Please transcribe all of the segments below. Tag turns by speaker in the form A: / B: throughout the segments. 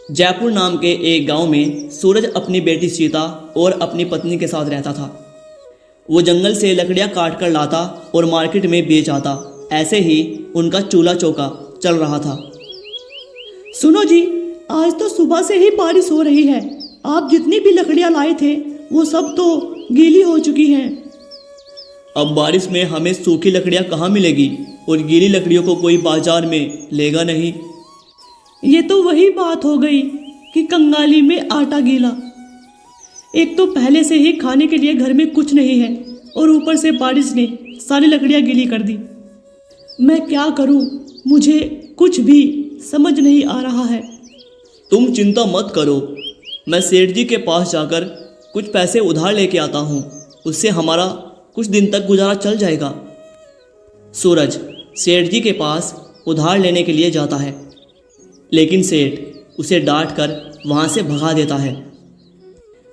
A: जयपुर नाम के एक गांव में सूरज अपनी बेटी सीता और अपनी पत्नी के साथ रहता था। वो जंगल से लकड़ियां काट कर लाता और मार्केट में बेच आता। ऐसे ही उनका चूल्हा चौका चल रहा था।
B: सुनो जी, आज तो सुबह से ही बारिश हो रही है। आप जितनी भी लकड़ियां लाए थे वो सब तो गीली हो चुकी हैं।
A: अब बारिश में हमें सूखी लकड़ियां कहाँ मिलेगी और गीली लकड़ियों को कोई बाजार में लेगा नहीं।
B: ये तो वही बात हो गई कि कंगाली में आटा गीला। एक तो पहले से ही खाने के लिए घर में कुछ नहीं है और ऊपर से बारिश ने सारी लकड़ियां गीली कर दी। मैं क्या करूं, मुझे कुछ भी समझ नहीं आ रहा है।
A: तुम चिंता मत करो, मैं सेठ जी के पास जाकर कुछ पैसे उधार लेके आता हूँ। उससे हमारा कुछ दिन तक गुजारा चल जाएगा। सूरज सेठ जी के पास उधार लेने के लिए जाता है, लेकिन सेठ उसे डांट कर वहाँ से भगा देता है।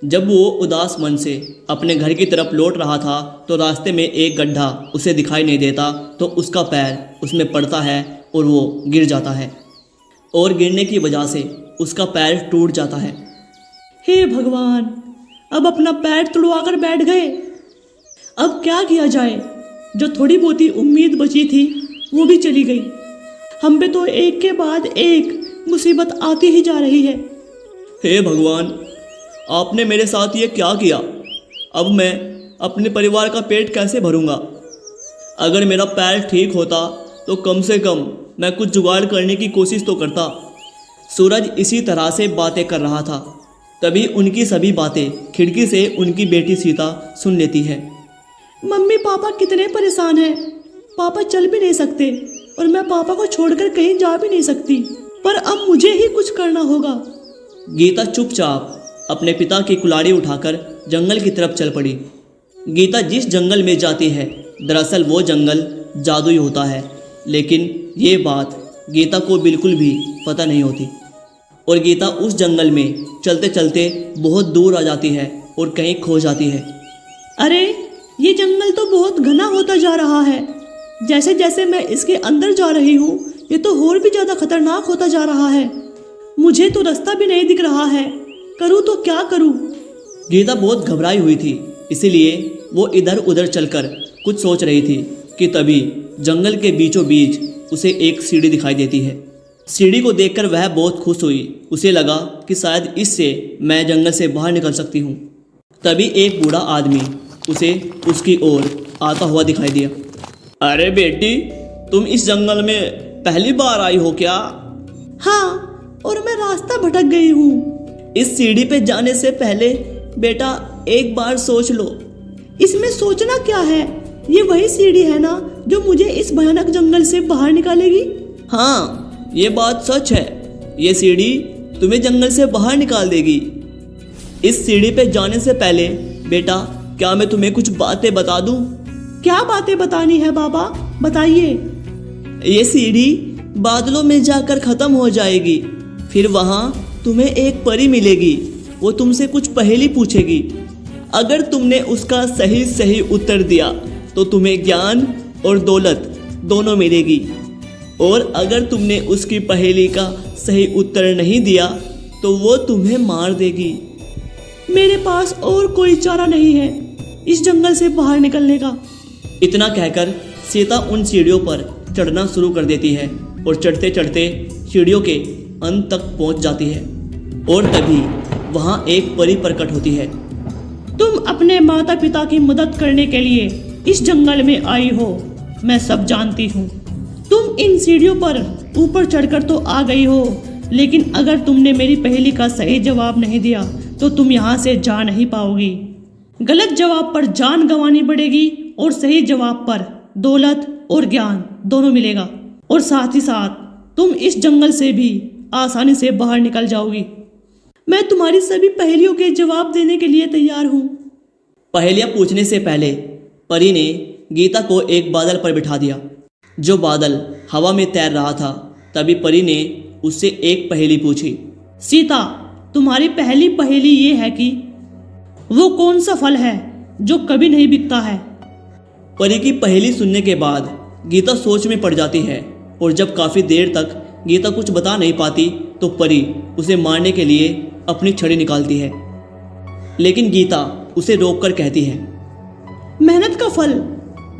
A: जब वो उदास मन से अपने घर की तरफ लौट रहा था तो रास्ते में एक गड्ढा उसे दिखाई नहीं देता, तो उसका पैर उसमें पड़ता है और वो गिर जाता है और गिरने की वजह से उसका पैर टूट जाता है।
B: हे भगवान, अब अपना पैर तुड़वा कर बैठ गए। अब क्या किया जाए? जो थोड़ी बहुत ही उम्मीद बची थी वो भी चली गई। हम पे तो एक के बाद एक मुसीबत आती ही जा रही है।
A: हे भगवान, आपने मेरे साथ ये क्या किया? अब मैं अपने परिवार का पेट कैसे भरूंगा? अगर मेरा पैर ठीक होता तो कम से कम मैं कुछ जुगाड़ करने की कोशिश तो करता। सूरज इसी तरह से बातें कर रहा था, तभी उनकी सभी बातें खिड़की से उनकी बेटी सीता सुन लेती है।
B: मम्मी पापा कितने परेशान हैं। पापा चल भी नहीं सकते और मैं पापा को छोड़कर कहीं जा भी नहीं सकती, पर अब मुझे ही कुछ करना होगा।
A: गीता चुपचाप अपने पिता की कुल्हाड़ी उठाकर जंगल की तरफ चल पड़ी। गीता जिस जंगल में जाती है दरअसल वो जंगल जादुई होता है, लेकिन ये बात गीता को बिल्कुल भी पता नहीं होती और गीता उस जंगल में चलते चलते बहुत दूर आ जाती है और कहीं खो जाती है।
B: अरे, ये जंगल तो बहुत घना होता जा रहा है। जैसे जैसे मैं इसके अंदर जा रही हूँ ये तो और भी ज़्यादा खतरनाक होता जा रहा है। मुझे तो रास्ता भी नहीं दिख रहा है। करूँ तो क्या करूँ?
A: गीता बहुत घबराई हुई थी, इसीलिए वो इधर उधर चलकर कुछ सोच रही थी कि तभी जंगल के बीचों बीच उसे एक सीढ़ी दिखाई देती है। सीढ़ी को देखकर वह बहुत खुश हुई। उसे लगा कि शायद इससे मैं जंगल से बाहर निकल सकती हूँ। तभी एक बूढ़ा आदमी उसे उसकी ओर आता हुआ दिखाई दिया। अरे बेटी, तुम इस जंगल में पहली बार आई हो क्या?
B: हाँ, और मैं रास्ता भटक गई हूँ।
A: इस सीढ़ी पे जाने से पहले बेटा एक बार सोच लो।
B: इसमें सोचना क्या है? ये वही सीढ़ी है ना जो मुझे इस भयानक जंगल से बाहर निकालेगी?
A: हाँ, ये बात सच है। ये सीढ़ी तुम्हें जंगल से बाहर निकाल देगी। इस सीढ़ी पे जाने से पहले बेटा, क्या मैं तुम्हें कुछ बातें बता दूं?
B: क्या बातें बतानी है बाबा, बताइए।
A: ये सीढ़ी बादलों में जाकर खत्म हो जाएगी। फिर वहां तुम्हें एक परी मिलेगी। वो तुमसे कुछ पहेली पूछेगी। अगर तुमने उसका सही सही उत्तर दिया तो तुम्हें ज्ञान और दौलत दोनों मिलेगी, और अगर तुमने उसकी पहेली का सही उत्तर नहीं दिया तो वो तुम्हें मार देगी।
B: मेरे पास और कोई चारा नहीं है इस जंगल से बाहर निकलने का।
A: इतना कहकर सीता उन सीढ़ियों पर चढ़ना शुरू कर देती है और चढ़ते चढ़ते सीढ़ियों के अंत तक पहुंच जाती है, और तभी वहां एक परी प्रकट होती है।
B: तुम अपने माता पिता की मदद करने के लिए इस जंगल में आई हो, मैं सब जानती हूँ। तुम इन सीढ़ियों पर ऊपर चढ़कर तो आ गई हो, लेकिन अगर तुमने मेरी पहेली का सही जवाब नहीं दिया तो तुम यहाँ से जा नहीं पाओगी। गलत जवाब पर जान गंवानी पड़ेगी और सही जवाब पर दौलत और ज्ञान दोनों मिलेगा, और साथ ही साथ तुम इस जंगल से भी आसानी से बाहर निकल जाओगी। मैं तुम्हारी सभी पहेलियों के जवाब देने के लिए तैयार हूँ।
A: पहेलियां पूछने से पहले परी ने गीता को एक बादल पर बिठा दिया। जो बादल हवा में तैर रहा था। तभी परी ने उससे एक पहेली पूछी।
B: सीता, तुम्हारी पहली पहेली ये है कि वो कौन सा फल है जो कभी नहीं बिकता है?
A: परी की पहेली सुनने के बाद गीता सोच में पड़ जाती है, और जब काफ़ी देर तक गीता कुछ बता नहीं पाती तो परी उसे मारने के लिए अपनी छड़ी निकालती है, लेकिन गीता उसे रोककर कहती है,
B: मेहनत का फल,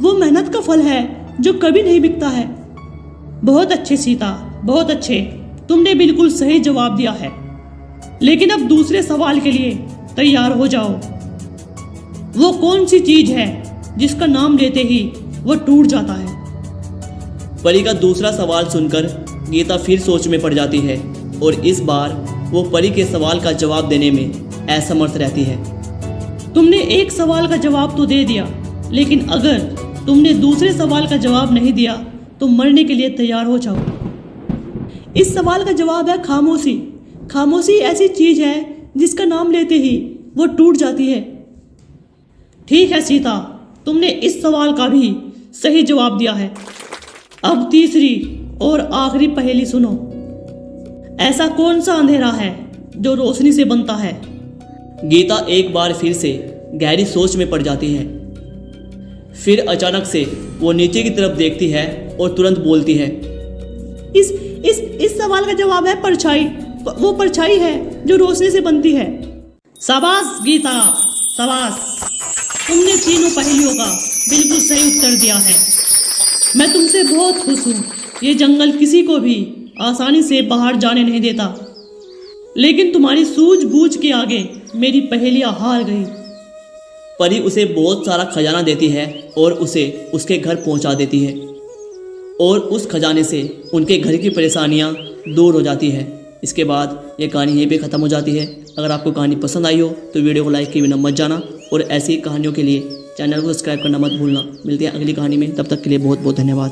B: वो मेहनत का फल है जो कभी नहीं बिकता है। बहुत अच्छे सीता, बहुत अच्छे, तुमने बिल्कुल सही जवाब दिया है। लेकिन अब दूसरे सवाल के लिए तैयार हो जाओ। वो कौन सी चीज है जिसका नाम लेते ही वो टूट जाता है?
A: परी का दूसरा सवाल सुनकर गीता फिर सोच में पड़ जाती है और इस बार वो परी के सवाल का जवाब देने में असमर्थ रहती है।
B: तुमने एक सवाल का जवाब तो दे दिया, लेकिन अगर तुमने दूसरे सवाल का जवाब नहीं दिया तो मरने के लिए तैयार हो जाओ। इस सवाल का जवाब है खामोशी। खामोशी ऐसी चीज है जिसका नाम लेते ही वो टूट जाती है। ठीक है सीता, तुमने इस सवाल का भी सही जवाब दिया है। अब तीसरी और आखिरी पहेली सुनो। ऐसा कौन सा अंधेरा है जो रोशनी से बनता है?
A: गीता एक बार फिर से गहरी सोच में पड़ जाती है। फिर अचानक से वो नीचे की तरफ देखती है और तुरंत बोलती है,
B: इस सवाल का जवाब है परछाई। वो परछाई है जो रोशनी से बनती है। शाबाश गीता, शाबाश, तुमने तीनों पहेलियों का बिल्कुल सही उत्तर दिया है। मैं तुमसे बहुत खुश हूँ। ये जंगल किसी को भी आसानी से बाहर जाने नहीं देता, लेकिन तुम्हारी सूझबूझ के आगे मेरी पहेलियाँ हार गई।
A: परी उसे बहुत सारा खजाना देती है और उसे उसके घर पहुंचा देती है और उस खजाने से उनके घर की परेशानियां दूर हो जाती है। इसके बाद ये कहानी यहीं पे ख़त्म हो जाती है। अगर आपको कहानी पसंद आई हो तो वीडियो को लाइक किए बिना मत जाना और ऐसी कहानियों के लिए चैनल को सब्सक्राइब करना मत भूलना। मिलते हैं अगली कहानी में, तब तक के लिए बहुत बहुत धन्यवाद।